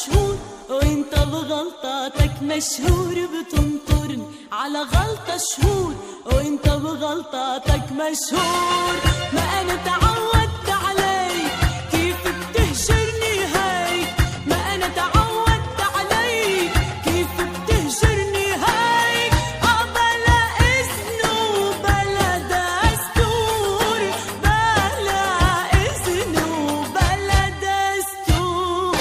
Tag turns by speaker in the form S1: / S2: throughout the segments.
S1: شهور وانت بغلطاتك مشهور، بتنطرني على غلطة شهور وانت بغلطاتك مشهور. ما انا تعودت عليك كيف بتهجرني هيك، ما انا تعودت عليك كيف بتهجرني هيك. بلا اذن وبلا دستور، بلا اذن وبلا دستور.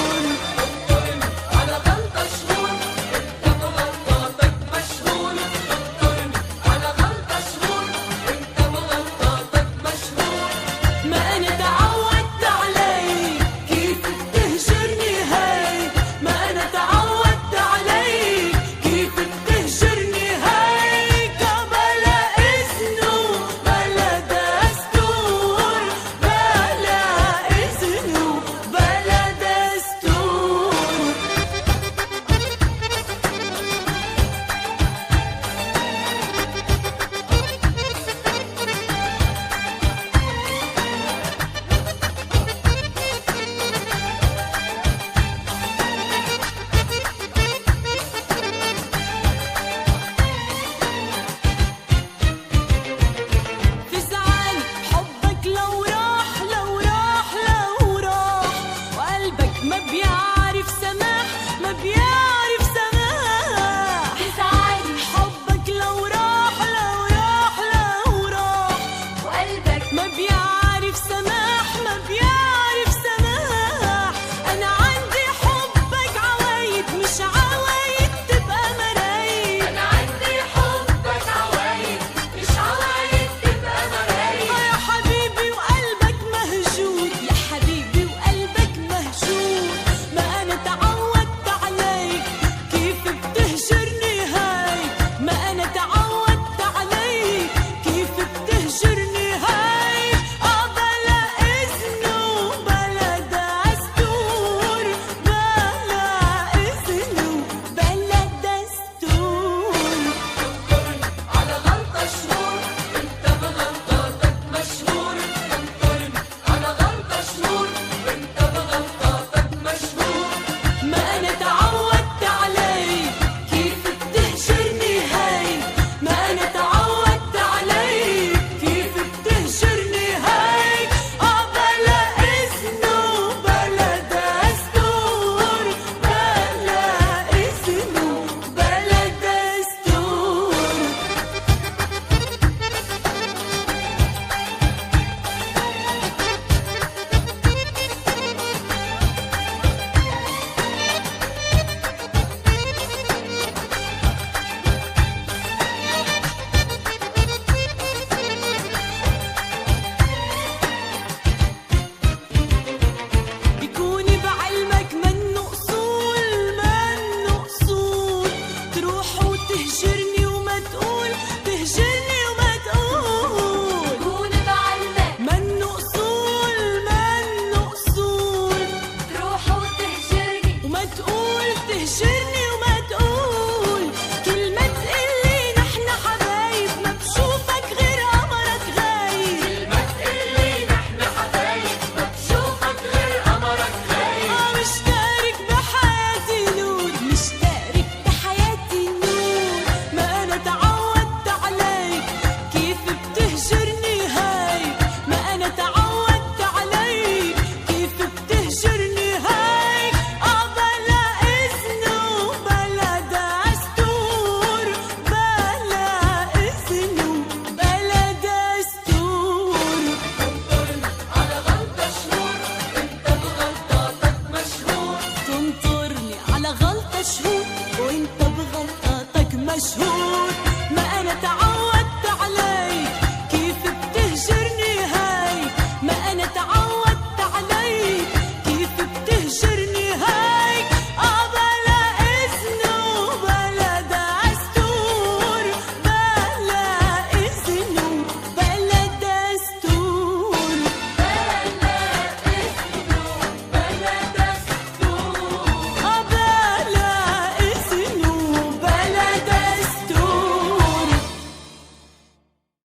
S2: على غلطة شهور انت بغلطاتك مشهور، على غلطة شهور انت بغلطاتك مشهور.
S1: ما انا تعودت عليك كيف بتهجرني هيك، ما انا تعودت عليك كيف بتهجرني هيك. بلا اذن وبلا دستور، بلا اذن وبلا دستور. تزعل حبك لو راح لو راح لو راح، وقلبك ما بيعرف سماح ما بيعرف سماح.
S2: تزعل
S1: حبك لو راح لو راح لو راح،
S2: وقلبك
S1: ما بيعرف سماح ما بيعرف سماح. أنا عندي حبك عوايد مش عوايد تبقى مرايد.
S2: انا عندي حبك عوايد مش عوايد تبقى مرايد.
S1: يا حبيبي وقلبك مهجور، يا حبيبي وقلبك مهجور. ما أنا تعودت عليك كيف بتهجرني هيك، ما أنا تعودت عليك كيف بتهجرني هيك. بلا إذن وبلا دستور، بلا إذن وبلا دستور.
S2: على غلطة شهور انت بغلطاتك مشهور، على غلطة شهور انت بغلطاتك مشهور.
S1: ما أنا تعودت عليك كيف بتهجرني هيك، ما أنا تعودت عليك كيف بتهجرني هيك. بلا إذن وبلا دستور، بلا إذن وبلا دستور. بيكوني بعلمك منه أصول منه أصول، تروح وتهجرني وما تقول تهجرني وما تقول.
S2: كون بعلمك
S1: منه أصول منه أصول،
S2: تروح وتهجرني
S1: وما تقول تهجرني وما تقول. كلمة تقلي نحن حبايب، ما بشوفك غير قمرك غايب.
S2: ما تقلي نحن حبايب، ما بشوفك غير قمرك غايب.
S1: مشترك بحياتي نور، مشترك بحياتي نور. ما أنا تعودت عليك كيف بتهجرني هيك، ما أنا تعودت عليك كيف بتهجرني هيك. بلا إذن وبلا دستور، بلا إذن وبلا دستور.
S2: على غلطة شهور انت بغلطاتك مشهور،
S1: تنطرني على غلطة شهور وانت بغلطاتك مشهور. ما أنا تعودت